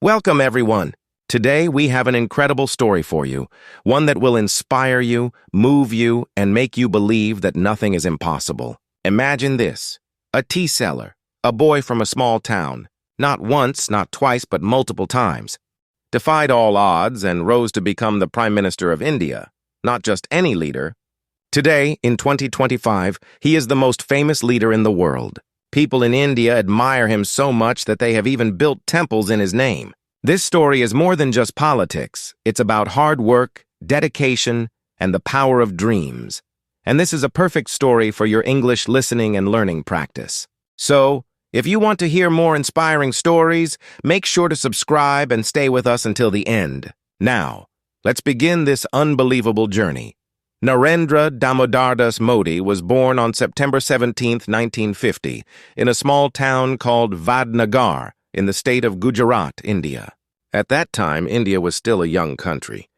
Welcome, everyone. Today, we have an incredible story for you, one that will inspire you, move you, and make you believe that nothing is impossible. Imagine this: a tea seller, a boy from a small town, not once, not twice, but multiple times, defied all odds and rose to become the Prime Minister of India, not just any leader. Today, in 2025, he is the most famous leader in the world. People in India admire him so much that they have even built temples in his name. This story is more than just politics. It's about hard work, dedication, and the power of dreams. And this is a perfect story for your English listening and learning practice. So, if you want to hear more inspiring stories, make sure to subscribe and stay with us until the end. Now, let's begin this unbelievable journey. Narendra Damodardas Modi was born on September 17, 1950, in a small town called Vadnagar in the state of Gujarat, India. At that time, India was still a young country,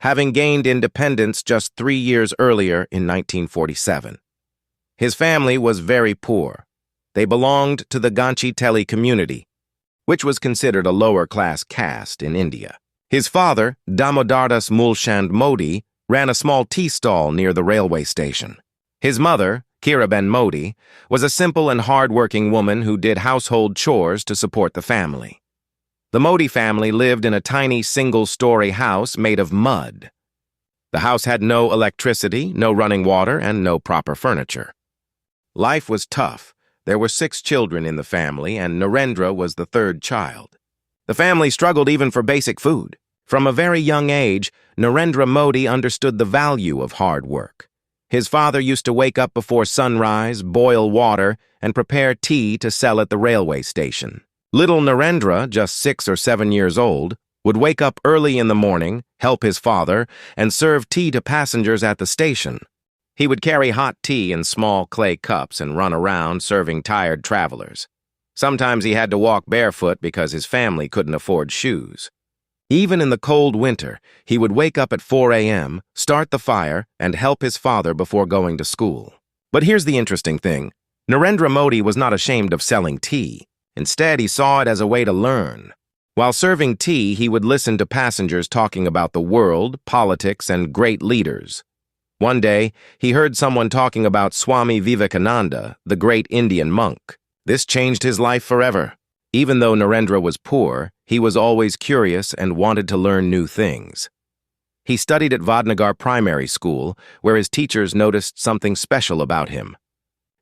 having gained independence just 3 years earlier in 1947. His family was very poor. They belonged to the Ganchi Teli community, which was considered a lower-class caste in India. His father, Damodardas Mulchand Modi, ran a small tea stall near the railway station. His mother, Kiraben Modi, was a simple and hard-working woman who did household chores to support the family. The Modi family lived in a tiny single-story house made of mud. The house had no electricity, no running water, and no proper furniture. Life was tough. There were 6 children in the family, and Narendra was the 3rd child. The family struggled even for basic food. From a very young age, Narendra Modi understood the value of hard work. His father used to wake up before sunrise, boil water, and prepare tea to sell at the railway station. Little Narendra, just 6 or 7 years old, would wake up early in the morning, help his father, and serve tea to passengers at the station. He would carry hot tea in small clay cups and run around serving tired travelers. Sometimes he had to walk barefoot because his family couldn't afford shoes. Even in the cold winter, he would wake up at 4 a.m., start the fire, and help his father before going to school. But here's the interesting thing. Narendra Modi was not ashamed of selling tea. Instead, he saw it as a way to learn. While serving tea, he would listen to passengers talking about the world, politics, and great leaders. One day, he heard someone talking about Swami Vivekananda, the great Indian monk. This changed his life forever. Even though Narendra was poor, he was always curious and wanted to learn new things. He studied at Vadnagar Primary School, where his teachers noticed something special about him.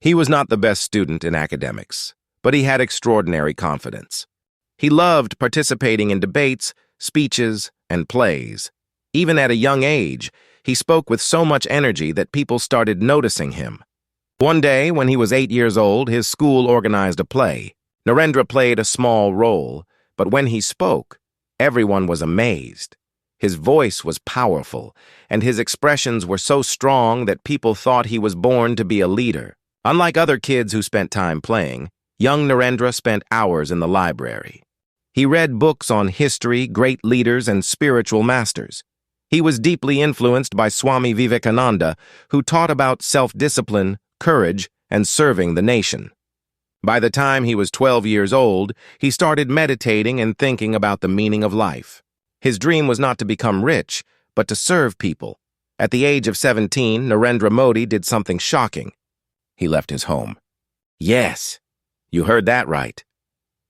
He was not the best student in academics, but he had extraordinary confidence. He loved participating in debates, speeches, and plays. Even at a young age, he spoke with so much energy that people started noticing him. One day, when he was 8 years old, his school organized a play. Narendra played a small role, but when he spoke, everyone was amazed. His voice was powerful, and his expressions were so strong that people thought he was born to be a leader. Unlike other kids who spent time playing, young Narendra spent hours in the library. He read books on history, great leaders, and spiritual masters. He was deeply influenced by Swami Vivekananda, who taught about self-discipline, courage, and serving the nation. By the time he was 12 years old, he started meditating and thinking about the meaning of life. His dream was not to become rich, but to serve people. At the age of 17, Narendra Modi did something shocking. He left his home. Yes, you heard that right.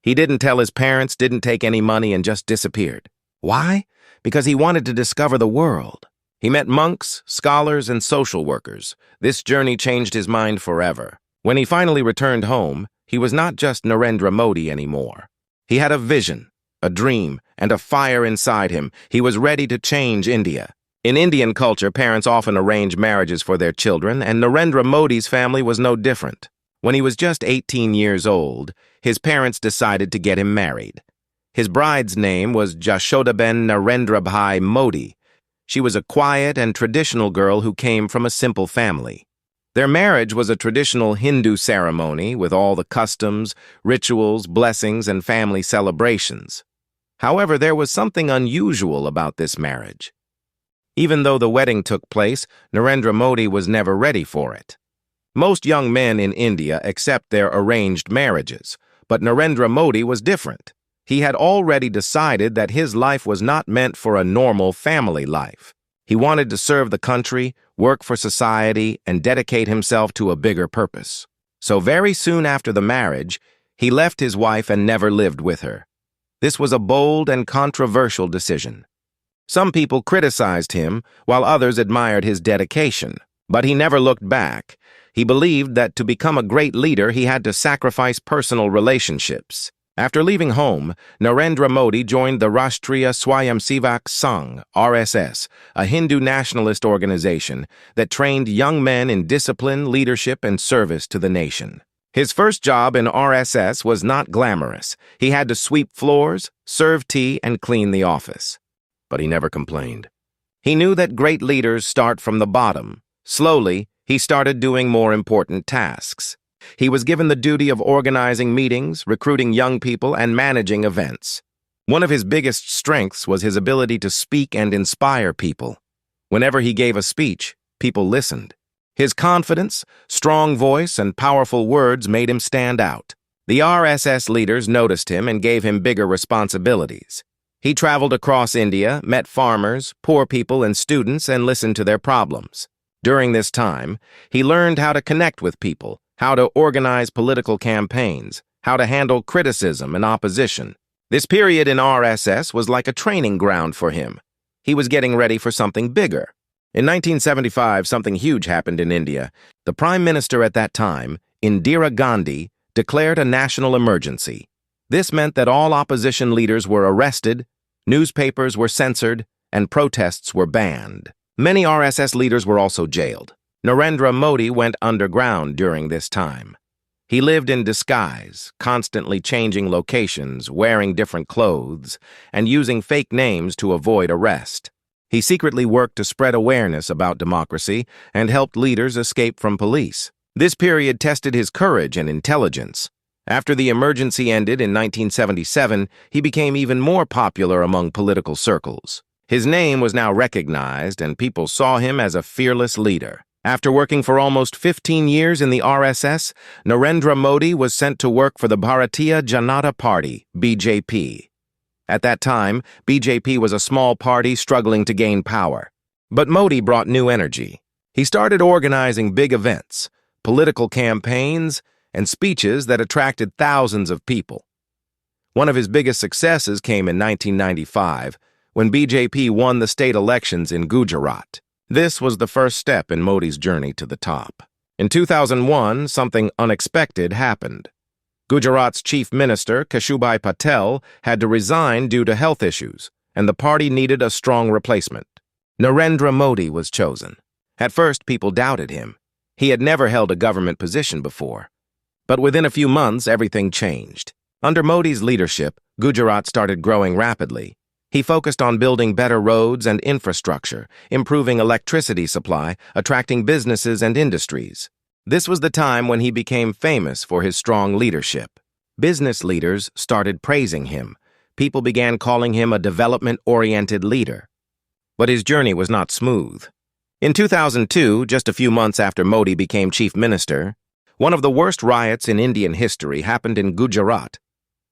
He didn't tell his parents, didn't take any money, and just disappeared. Why? Because he wanted to discover the world. He met monks, scholars, and social workers. This journey changed his mind forever. When he finally returned home, he was not just Narendra Modi anymore. He had a vision, a dream, and a fire inside him. He was ready to change India. In Indian culture, parents often arrange marriages for their children, and Narendra Modi's family was no different. When he was just 18 years old, his parents decided to get him married. His bride's name was Jashodaben Narendrabhai Modi. She was a quiet and traditional girl who came from a simple family. Their marriage was a traditional Hindu ceremony with all the customs, rituals, blessings, and family celebrations. However, there was something unusual about this marriage. Even though the wedding took place, Narendra Modi was never ready for it. Most young men in India accept their arranged marriages, but Narendra Modi was different. He had already decided that his life was not meant for a normal family life. He wanted to serve the country, work for society, and dedicate himself to a bigger purpose. So very soon after the marriage, he left his wife and never lived with her. This was a bold and controversial decision. Some people criticized him, while others admired his dedication. But he never looked back. He believed that to become a great leader, he had to sacrifice personal relationships. After leaving home, Narendra Modi joined the Rashtriya Swayamsevak Sangh, RSS, a Hindu nationalist organization that trained young men in discipline, leadership, and service to the nation. His first job in RSS was not glamorous. He had to sweep floors, serve tea, and clean the office. But he never complained. He knew that great leaders start from the bottom. Slowly, he started doing more important tasks. He was given the duty of organizing meetings, recruiting young people, and managing events. One of his biggest strengths was his ability to speak and inspire people. Whenever he gave a speech, people listened. His confidence, strong voice, and powerful words made him stand out. The RSS leaders noticed him and gave him bigger responsibilities. He traveled across India, met farmers, poor people, and students, and listened to their problems. During this time, he learned how to connect with people, how to organize political campaigns, how to handle criticism and opposition. This period in RSS was like a training ground for him. He was getting ready for something bigger. In 1975, something huge happened in India. The Prime Minister at that time, Indira Gandhi, declared a national emergency. This meant that all opposition leaders were arrested, newspapers were censored, and protests were banned. Many RSS leaders were also jailed. Narendra Modi went underground during this time. He lived in disguise, constantly changing locations, wearing different clothes, and using fake names to avoid arrest. He secretly worked to spread awareness about democracy and helped leaders escape from police. This period tested his courage and intelligence. After the emergency ended in 1977, he became even more popular among political circles. His name was now recognized, and people saw him as a fearless leader. After working for almost 15 years in the RSS, Narendra Modi was sent to work for the Bharatiya Janata Party, BJP. At that time, BJP was a small party struggling to gain power. But Modi brought new energy. He started organizing big events, political campaigns, and speeches that attracted thousands of people. One of his biggest successes came in 1995, when BJP won the state elections in Gujarat. This was the first step in Modi's journey to the top. In 2001, something unexpected happened. Gujarat's chief minister, Keshubhai Patel, had to resign due to health issues, and the party needed a strong replacement. Narendra Modi was chosen. At first, people doubted him. He had never held a government position before. But within a few months, everything changed. Under Modi's leadership, Gujarat started growing rapidly. He focused on building better roads and infrastructure, improving electricity supply, attracting businesses and industries. This was the time when he became famous for his strong leadership. Business leaders started praising him. People began calling him a development-oriented leader. But his journey was not smooth. In 2002, just a few months after Modi became chief minister, one of the worst riots in Indian history happened in Gujarat.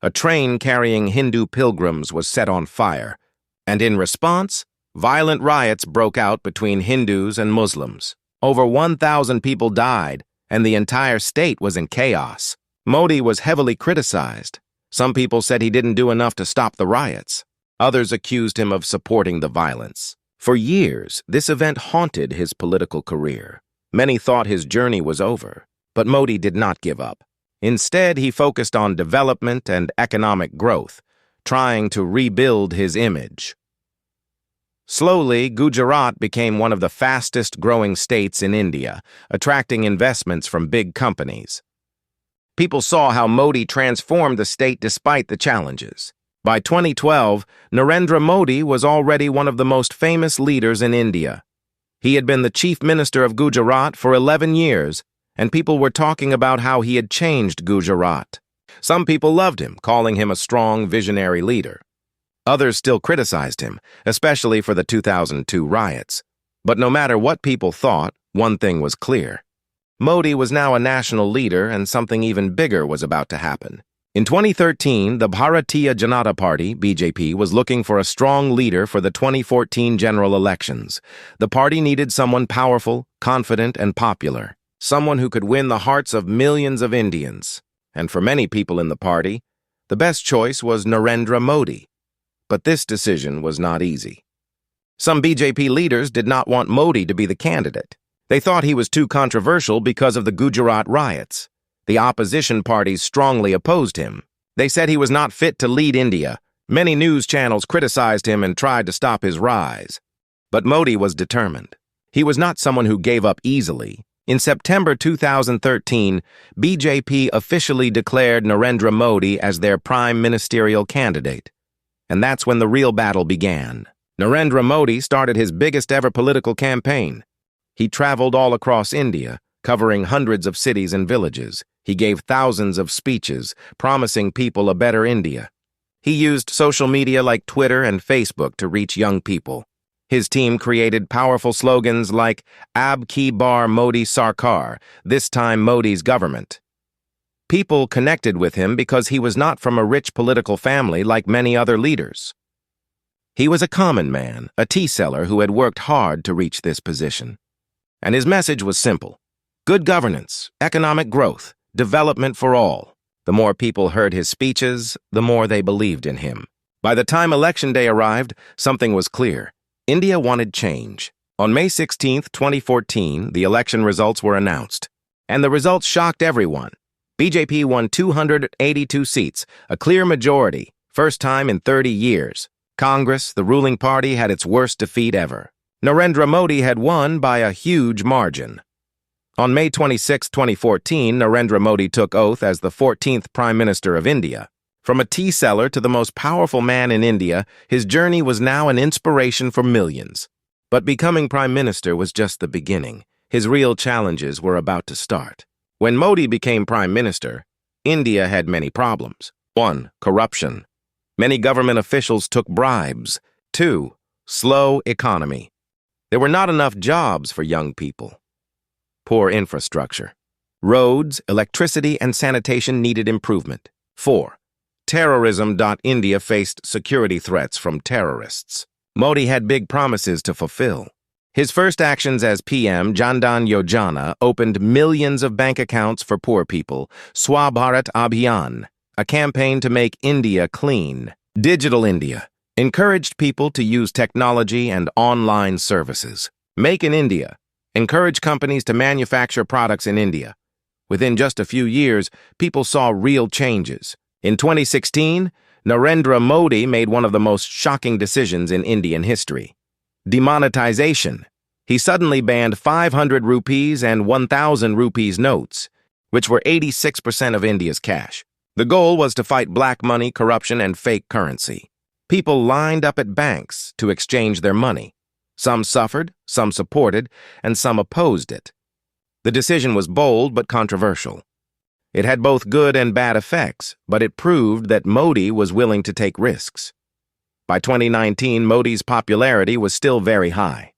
A train carrying Hindu pilgrims was set on fire, and in response, violent riots broke out between Hindus and Muslims. Over 1,000 people died, and the entire state was in chaos. Modi was heavily criticized. Some people said he didn't do enough to stop the riots. Others accused him of supporting the violence. For years, this event haunted his political career. Many thought his journey was over, but Modi did not give up. Instead, he focused on development and economic growth, trying to rebuild his image. Slowly, Gujarat became one of the fastest-growing states in India, attracting investments from big companies. People saw how Modi transformed the state despite the challenges. By 2012, Narendra Modi was already one of the most famous leaders in India. He had been the chief minister of Gujarat for 11 years, and people were talking about how he had changed Gujarat. Some people loved him, calling him a strong, visionary leader. Others still criticized him, especially for the 2002 riots. But no matter what people thought, one thing was clear. Modi was now a national leader, and something even bigger was about to happen. In 2013, the Bharatiya Janata Party, BJP, was looking for a strong leader for the 2014 general elections. The party needed someone powerful, confident, and popular, someone who could win the hearts of millions of Indians. And for many people in the party, the best choice was Narendra Modi. But this decision was not easy. Some BJP leaders did not want Modi to be the candidate. They thought he was too controversial because of the Gujarat riots. The opposition parties strongly opposed him. They said he was not fit to lead India. Many news channels criticized him and tried to stop his rise. But Modi was determined. He was not someone who gave up easily. In September 2013, BJP officially declared Narendra Modi as their prime ministerial candidate. And that's when the real battle began. Narendra Modi started his biggest ever political campaign. He traveled all across India, covering hundreds of cities and villages. He gave thousands of speeches, promising people a better India. He used social media like Twitter and Facebook to reach young people. His team created powerful slogans like Ab Ki Bar Modi Sarkar, this time Modi's government. People connected with him because he was not from a rich political family like many other leaders. He was a common man, a tea seller who had worked hard to reach this position. And his message was simple: good governance, economic growth, development for all. The more people heard his speeches, the more they believed in him. By the time Election Day arrived, something was clear. India wanted change. On May 16, 2014, the election results were announced. And the results shocked everyone. BJP won 282 seats, a clear majority, first time in 30 years. Congress, the ruling party, had its worst defeat ever. Narendra Modi had won by a huge margin. On May 26, 2014, Narendra Modi took oath as the 14th Prime Minister of India. From a tea seller to the most powerful man in India, his journey was now an inspiration for millions. But becoming Prime Minister was just the beginning. His real challenges were about to start. When Modi became Prime Minister, India had many problems. 1. Corruption. Many government officials took bribes. 2. Slow economy. There were not enough jobs for young people. Poor infrastructure. Roads, electricity, and sanitation needed improvement. 4. Terrorism. India faced security threats from terrorists. Modi had big promises to fulfill. His first actions as PM, Jan Dhan Yojana, opened millions of bank accounts for poor people. Swabharat Abhiyan, a campaign to make India clean. Digital India encouraged people to use technology and online services. Make in India encouraged companies to manufacture products in India. Within just a few years, people saw real changes. In 2016, Narendra Modi made one of the most shocking decisions in Indian history: demonetization. He suddenly banned 500 rupees and 1,000 rupees notes, which were 86% of India's cash. The goal was to fight black money, corruption, and fake currency. People lined up at banks to exchange their money. Some suffered, some supported, and some opposed it. The decision was bold but controversial. It had both good and bad effects, but it proved that Modi was willing to take risks. By 2019, Modi's popularity was still very high.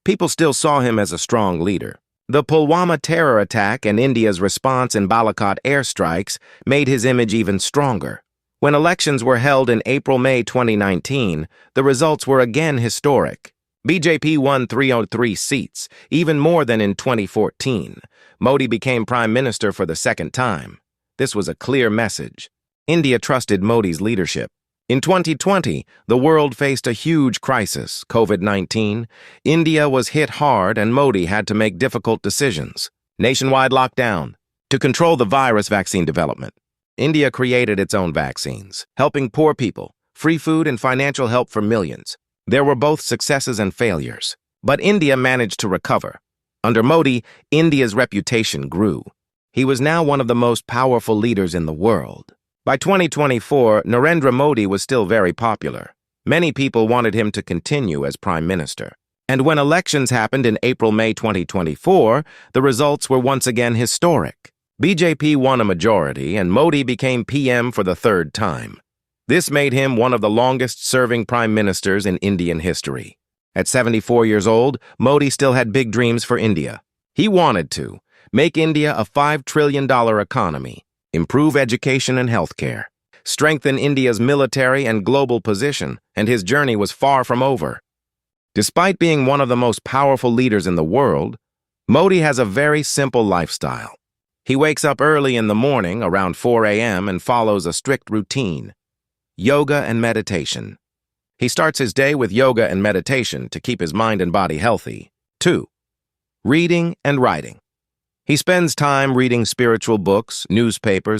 People still saw him as a strong leader. The Pulwama terror attack and India's response in Balakot airstrikes made his image even stronger. When elections were held in April-May 2019, the results were again historic. BJP won 303 seats, even more than in 2014. Modi became Prime Minister for the second time. This was a clear message. India trusted Modi's leadership. In 2020, the world faced a huge crisis, COVID-19. India was hit hard and Modi had to make difficult decisions. Nationwide lockdown. To control the virus, vaccine development. India created its own vaccines, helping poor people, free food and financial help for millions. There were both successes and failures, but India managed to recover. Under Modi, India's reputation grew. He was now one of the most powerful leaders in the world. By 2024, Narendra Modi was still very popular. Many people wanted him to continue as Prime Minister. And when elections happened in April-May 2024, the results were once again historic. BJP won a majority, and Modi became PM for the third time. This made him one of the longest-serving prime ministers in Indian history. At 74 years old, Modi still had big dreams for India. He wanted to make India a $5 trillion economy, improve education and healthcare, strengthen India's military and global position, and his journey was far from over. Despite being one of the most powerful leaders in the world, Modi has a very simple lifestyle. He wakes up early in the morning, around 4 a.m., and follows a strict routine: yoga and meditation. He starts his day with yoga and meditation to keep his mind and body healthy. 2. Reading and writing. He spends time reading spiritual books, newspapers,